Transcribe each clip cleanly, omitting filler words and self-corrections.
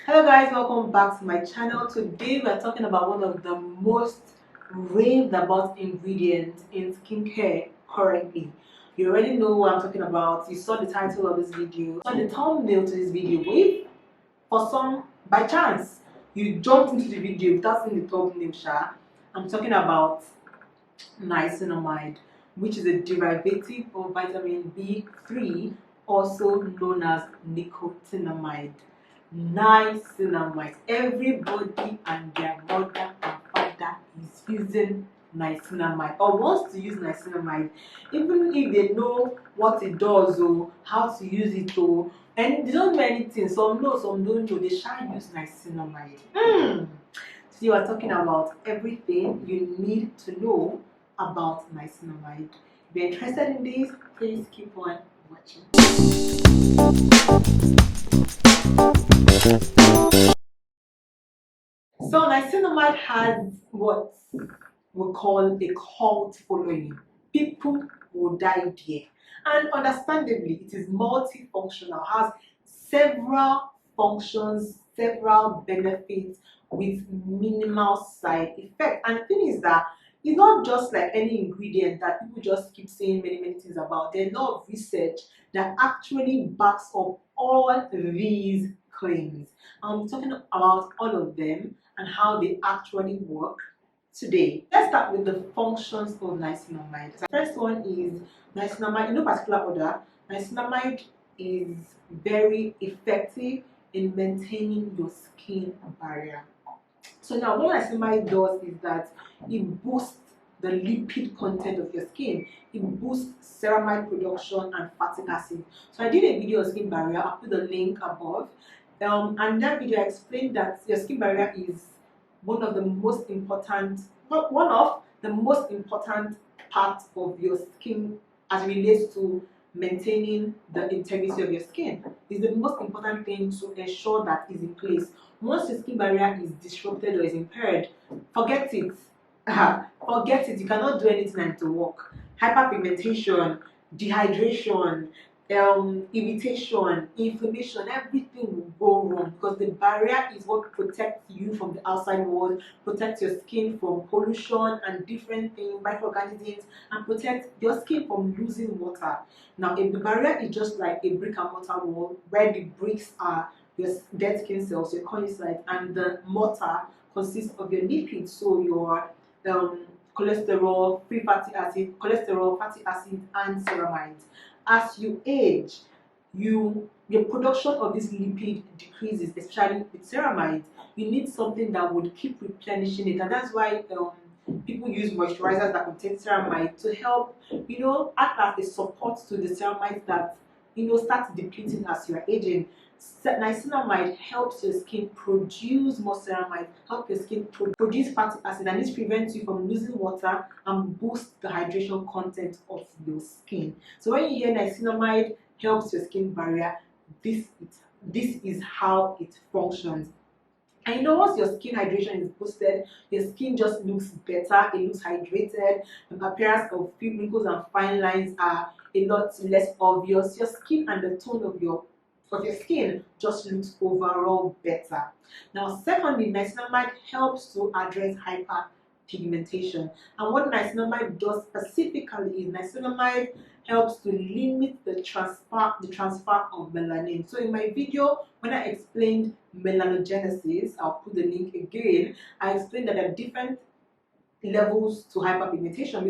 Hello guys, welcome back to my channel. Today we are talking about one of the most raved about ingredients in skincare currently. You already know what I'm talking about. You saw the title of this video, you saw the thumbnail to this video. But if for some by chance you jumped into the video without seeing the thumbnail, I'm talking about niacinamide, which is a derivative of vitamin B3, also known as nicotinamide. Niacinamide. Everybody and their mother and father is using niacinamide or wants to use niacinamide, even if they know what it does or how to use it or and they don't know anything. Some know, some don't know. They shall use niacinamide. So you are talking about everything you need to know about niacinamide. If you're interested in this, please keep on watching. So niacinamide has what we call a cult following. People will die there. And understandably, it is multifunctional, has several functions, several benefits with minimal side effect. And the thing is that it's not just like any ingredient that people just keep saying many things about. There's a lot of research that actually backs up all these claims. I'm talking about all of them and how they actually work today. Let's start with the functions of niacinamide. The first one is niacinamide, in no particular order. Niacinamide is very effective in maintaining your skin barrier. So now what niacinamide does is that it boosts the lipid content of your skin. It boosts ceramide production and fatty acid. So I did a video on skin barrier. I'll put the link above. And that video I explained that your skin barrier is one of the most important, not one of the most important parts of your skin as it relates to maintaining the integrity of your skin. Is the most important thing to ensure that is in place. Once your skin barrier is disrupted or is impaired, forget it. Forget it. You cannot do anything and to work. Hyperpigmentation, dehydration, irritation, inflammation, everything will go wrong because the barrier is what protects you from the outside world, protects your skin from pollution and different things, microorganisms, and protects your skin from losing water. Now, if the barrier is just like a brick and mortar wall where the bricks are your dead skin cells, your corneocytes, and the mortar consists of your lipids, so your cholesterol, free fatty acid, cholesterol, fatty acid, and ceramides. As you age, your production of this lipid decreases, especially with ceramides. You need something that would keep replenishing it, and that's why people use moisturizers that contain ceramide to help, act as a support to the ceramides that start depleting as you are aging. Niacinamide helps your skin produce more ceramide, help your skin produce fatty acid, and this prevents you from losing water and boosts the hydration content of your skin. So when you hear niacinamide helps your skin barrier, this is how it functions. And once your skin hydration is boosted, your skin just looks better, it looks hydrated, the appearance of few wrinkles and fine lines are a lot less obvious. Your skin and the tone of your skin just looks overall better. Now, secondly, niacinamide helps to address hyperpigmentation. And what niacinamide does specifically is niacinamide helps to limit the transfer of melanin. So in my video, when I explained melanogenesis, I'll put the link again. I explained that there are different levels to hyperpigmentation.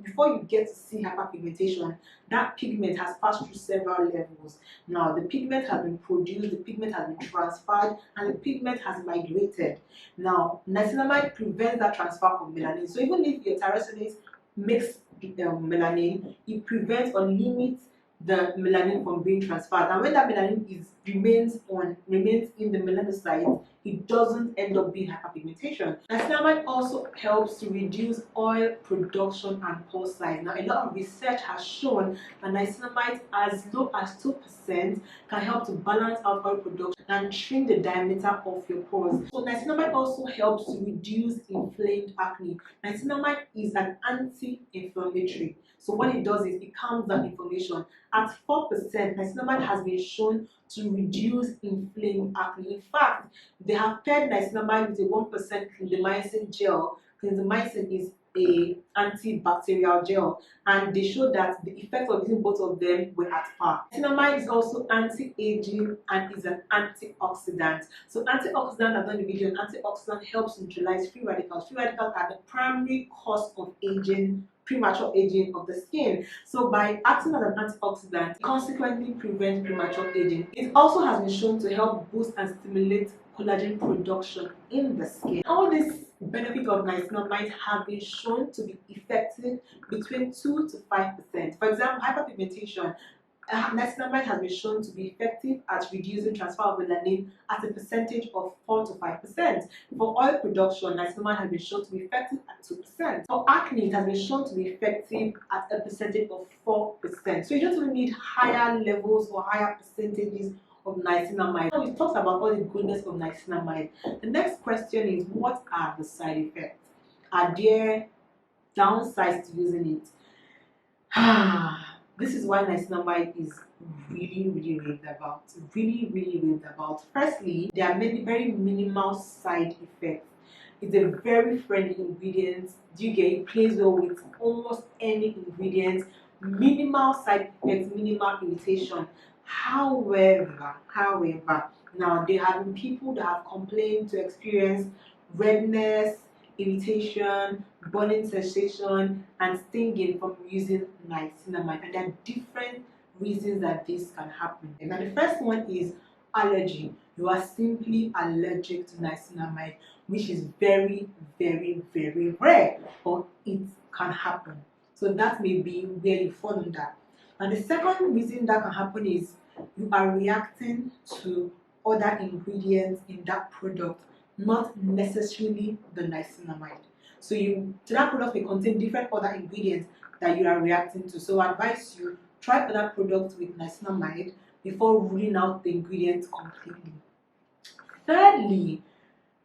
Before you get to see hyperpigmentation, that pigment has passed through several levels. Now the pigment has been produced, the pigment has been transferred, and the pigment has migrated. Now niacinamide prevents that transfer of melanin. So even if your tyrosinase makes melanin, it prevents or limits the melanin from being transferred. And when that melanin remains in the melanocyte, it doesn't end up being hyperpigmentation. Niacinamide also helps to reduce oil production and pore size. Now, a lot of research has shown that niacinamide as low as 2% can help to balance out oil production and shrink the diameter of your pores. So niacinamide also helps to reduce inflamed acne. Niacinamide is an anti-inflammatory. So what it does is it calms down inflammation. At 4%, niacinamide has been shown to reduce inflamed acne. In fact, they have paired niacinamide with a 1% clindamycin gel. Clindamycin is a antibacterial gel, and they showed that the effect of using both of them were at par. Niacinamide is also anti-aging and is an antioxidant. So antioxidant, as on the video, an antioxidant helps neutralize free radicals. Free radicals are the primary cause of aging, premature aging of the skin. So by acting as an antioxidant, it consequently prevents premature aging. It also has been shown to help boost and stimulate collagen production in the skin. All these benefits of niacinamide have been shown to be effective between 2 to 5%. For example, hyperpigmentation. Niacinamide has been shown to be effective at reducing transfer of melanin at a percentage of 4 to 5%. For oil production, niacinamide has been shown to be effective at 2%. For acne, it has been shown to be effective at a percentage of 4%. So you don't really need higher levels or higher percentages of niacinamide. Now we've talked about all the goodness of niacinamide. The next question is, what are the side effects? Are there downsides to using it? This is why niacinamide is really raved about. Really raved about. Firstly, there are many very minimal side effects. It's a very friendly ingredient. Do you get it? Plays well with almost any ingredient. Minimal side effects, minimal irritation. However, now there have been people that have complained to experience redness, irritation, burning sensation, and stinging from using niacinamide, and there are different reasons that this can happen. And the first one is allergy. You are simply allergic to niacinamide, which is very rare, but it can happen. So that may be where you fall under. And the second reason that can happen is you are reacting to other ingredients in that product, not necessarily the niacinamide. So that product may contain different other ingredients that you are reacting to. So I advise you try other products with niacinamide before ruling out the ingredients completely. Thirdly,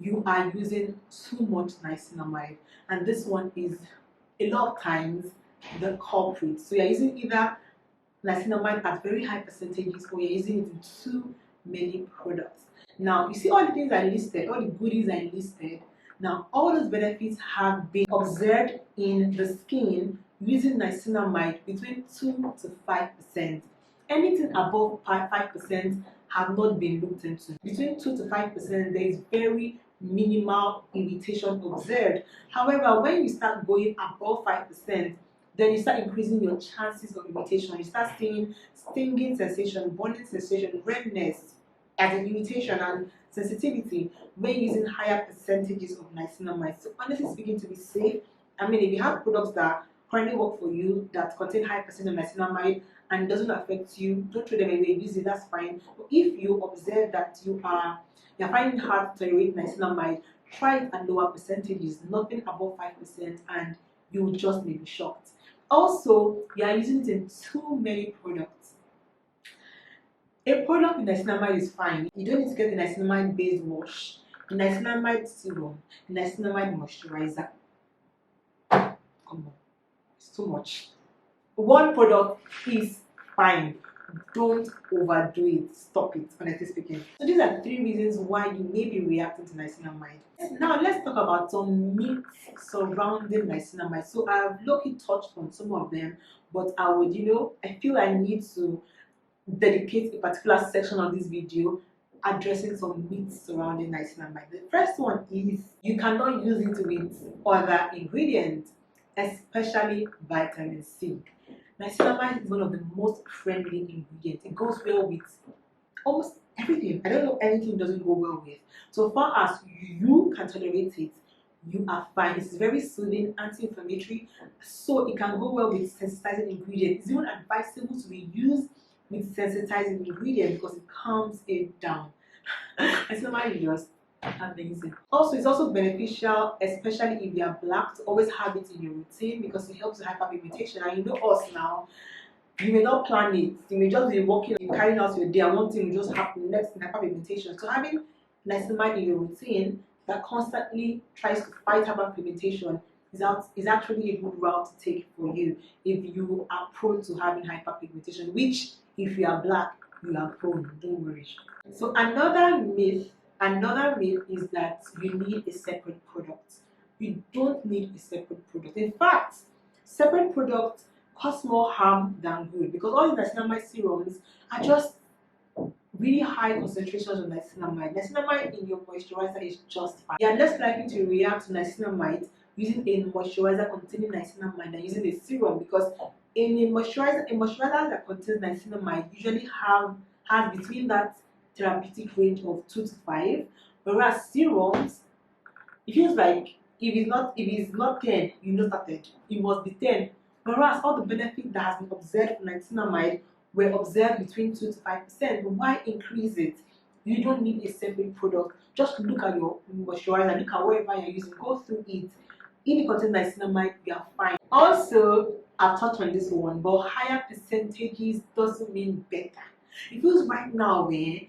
you are using too much niacinamide, and this one is a lot of times the culprit. So you're using either niacinamide at very high percentages, or you're using it in too many products. Now, you see all the things I listed, all the goodies I listed. Now, all those benefits have been observed in the skin using niacinamide between 2 to 5%. Anything above 5% have not been looked into. Between 2 to 5%, there is very minimal irritation observed. However, when you start going above 5%, then you start increasing your chances of irritation. You start seeing stinging sensation, burning sensation, redness as an irritation, and sensitivity when using higher percentages of niacinamide. So honestly speaking, to be safe, I mean, if you have products that currently work for you that contain high percent of niacinamide and doesn't affect you, don't throw them away, use it, that's fine. But if you observe that you're finding it hard to tolerate niacinamide, try it at lower percentages, nothing above 5%, and you will just be shocked. Also, you are using it in too many products. A product with niacinamide is fine. You don't need to get a niacinamide based wash, a niacinamide serum, a niacinamide moisturizer. Come on, it's too much. One product is fine. Don't overdo it. Stop it, honestly speaking. So these are 3 reasons why you may be reacting to niacinamide. Now let's talk about some myths surrounding niacinamide. So I've low-key touched on some of them, but I feel I need to dedicate a particular section of this video addressing some myths surrounding niacinamide. The first one is you cannot use it with other ingredients, especially vitamin C. Niacinamide is one of the most friendly ingredients. It goes well with almost everything. I don't know anything it doesn't go well with. So far as you can tolerate it, you are fine. It's very soothing, anti-inflammatory, so it can go well with sensitizing ingredients. It's even advisable to be used with sensitizing ingredients because it calms it down. Niacinamide is just amazing. Also, it's also beneficial, especially if you are black, to always have it in your routine because it helps with hyperpigmentation. And you know us now, you may not plan it. You may just be walking, carrying out your day, and one thing will just happen next in hyperpigmentation. So having niacinamide in your routine that constantly tries to fight hyperpigmentation is actually a good route to take for you if you are prone to having hyperpigmentation, which if you are black, you are prone, don't worry. So another myth is that you need a separate product. You don't need a separate product. In fact, separate products cause more harm than good, because all the niacinamide serums are just really high concentrations of niacinamide. Niacinamide in your moisturizer is just fine. You are less likely to react to niacinamide using a moisturizer containing niacinamide than using a serum, because in a moisturizer that contains niacinamide usually has between that therapeutic range of 2 to 5, whereas serums, it feels like if it's not 10, you know started. It must be 10. Whereas all the benefits that has been observed for niacinamide were observed between 2 to 5%. Why increase it? You don't need a separate product. Just look at your moisturizer, look at whatever you're using, go through it. If it contains niacinamide, you are fine. Also, I've touched on this one, but higher percentages doesn't mean better. It feels right now where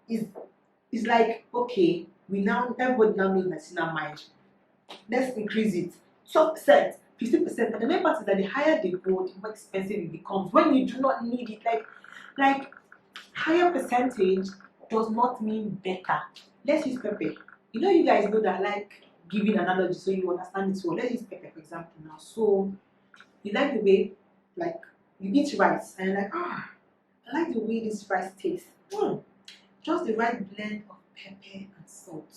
it's like, okay, everybody now knows niacinamide. Let's increase it 12%, 50%. And the main part is that the higher they go, the more expensive it becomes when you do not need it. Like higher percentage does not mean better. Let's use pepper. You guys know that I like giving analogy so you understand it well. Let's use pepper for example now. So you like the way, like, you eat rice and you're like, I like the way this rice tastes. Just the right blend of pepper and salt.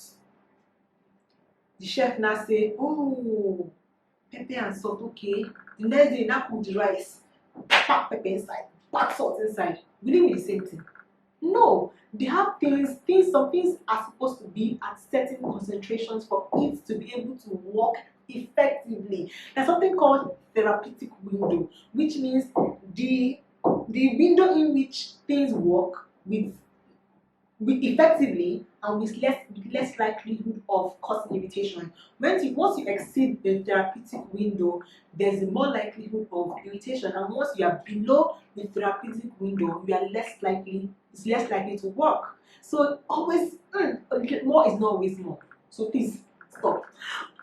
The chef now say, oh, pepper and salt, okay. The next day, now cook the rice, pack pepper inside, pack salt inside. Will it be the same thing? No, they have some things are supposed to be at certain concentrations for it to be able to work effectively. There's something called therapeutic window, which means the window in which things work with effectively and with less likelihood of causing irritation. Once you exceed the therapeutic window, there's a more likelihood of irritation, and once you are below the therapeutic window, it's less likely to work. So always a little more is not always more. So please stop.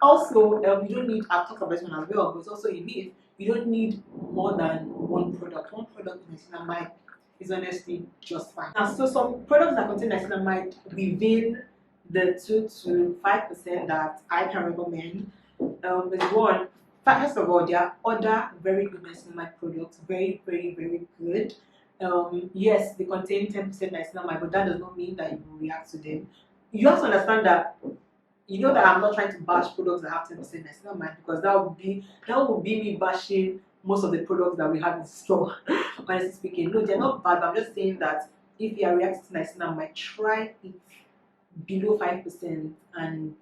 Also, you don't need, I've talked about this one as well, but it's also a myth. You don't need more than one product. One product in niacinamide is honestly just fine. Now, so some products that contain niacinamide within the 2 to 5% that I can recommend is one. First of all, there are other very good niacinamide products, very, very, very good. Yes, they contain 10% niacinamide, but that does not mean that you will react to them. You have to understand that that I'm not trying to bash products that have 10% niacinamide, because that would be me bashing most of the products that we have in store. Honestly speaking, no, they're not bad, but I'm just saying that if you are reacting to niacinamide, try it below 5%, and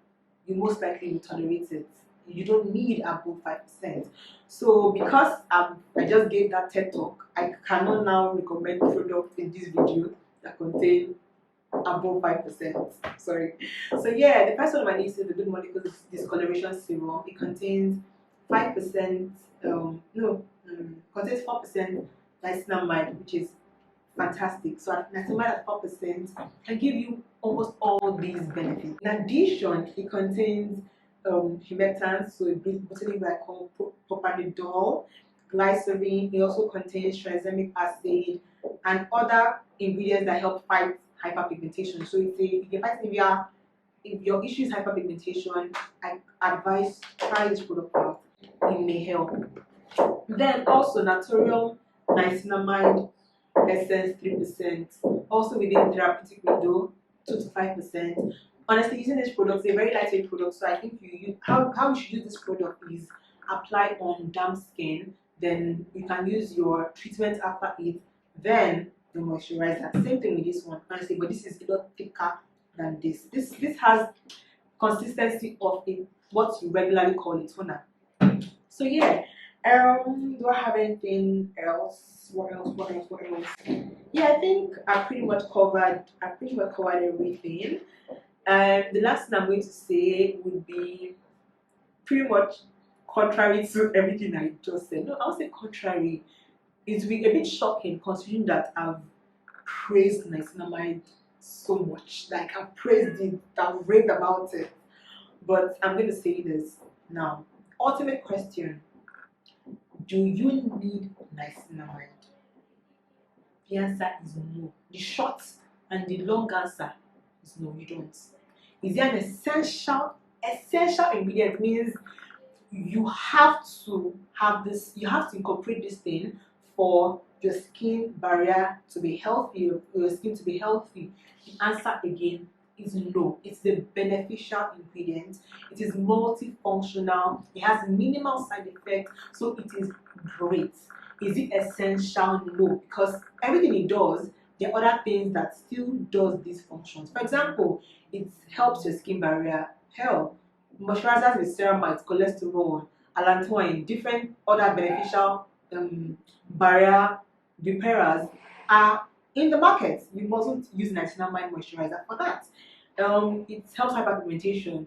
you most likely will tolerate it. You don't need above 5%. So because I just gave that TED talk, I cannot now recommend products in this video that contain above 5%. Sorry. So yeah, the first one on my list is the Good Molecules Discoloration Serum. It contains 5%, contains 4% niacinamide, which is fantastic. So niacinamide at 4% can give you almost all these benefits. In addition, it contains humectants, so botanic glycol, propanidol, glycerin. It also contains tranexamic acid and other ingredients that help fight hyperpigmentation. So if your issue is hyperpigmentation, I advise try this product out. It may help. Then also Naturium Niacinamide Essence 3%, also within therapeutic window 2 to 5%. Honestly, using this product is a very lightweight product, so I think how you should use this product is apply on damp skin, then you can use your treatment after it, then the moisturizer. Same thing with this one, honestly, but this is a lot thicker than this. This has consistency of what you regularly call a toner. So yeah, do I have anything else? What else? Yeah, I think I pretty much covered everything. The last thing I'm going to say would be pretty much contrary to everything I just said. No, I would say contrary. It will be a bit shocking considering that I've praised niacinamide so much. Like I've praised it, I've raved about it. But I'm going to say this now. Ultimate question: do you need niacinamide? The answer is no. The short and the long answer is no, you don't. Is it an essential ingredient? Means you have to have this, you have to incorporate this thing for your skin barrier to be healthy, or your skin to be healthy. The answer again is no. It's a beneficial ingredient. It is multifunctional. It has minimal side effects, so it is great. Is it essential? No, because everything it does, there are other things that still does these functions. For example, it helps your skin barrier health. Moisturizers with ceramide, cholesterol, allantoin, different other beneficial barrier repairers are in the market. You mustn't use niacinamide moisturizer for that. It helps hyperpigmentation,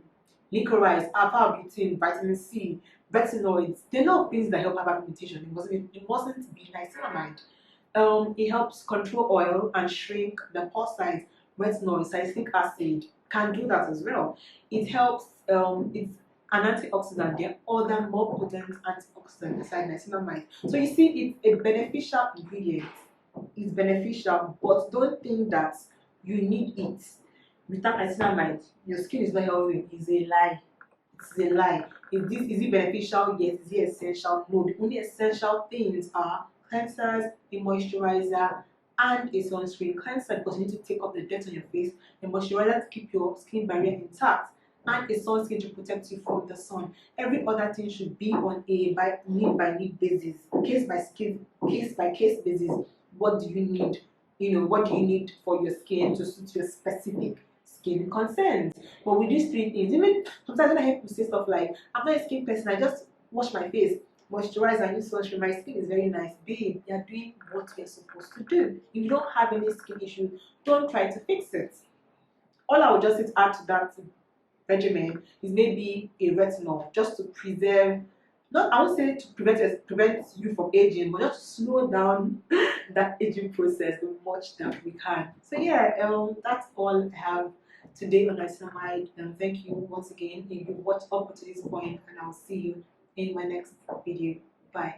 licorice, alpha-butane, vitamin C, retinoids. There are no things that help hyperpigmentation. It mustn't be niacinamide. It helps control oil and shrink the pore size. Retinol, salicylic acid can do that as well. It helps. It's an antioxidant. There are other more potent antioxidants beside niacinamide. So you see, it's a beneficial ingredient. It's beneficial, but don't think that you need it without niacinamide. Your skin is not healthy. It's a lie. It's a lie. Is it beneficial? Yes. Is it essential? No. The only essential things are cleansers, a moisturizer, and a sunscreen. Cleanser because you need to take off the dirt on your face, a moisturizer to keep your skin barrier intact, and a sunscreen to protect you from the sun. Every other thing should be on a need by need basis, case by case basis. What do you need? What do you need for your skin to suit your specific skin concerns? But with these three things, even sometimes when I hear people say stuff like, I'm not a skin person, I just wash my face, moisturize and use sunscreen, my skin is very nice. Babe, you're doing what you're supposed to do. If you don't have any skin issue, don't try to fix it. All I would just add to that regimen is maybe a retinol, just to preserve, not I would say to prevent you from aging, but just to slow down that aging process the much that we can. So yeah, that's all I have today on niacinamide. Thank you once again if you watched up to this point, and I'll see you in my next video. Bye.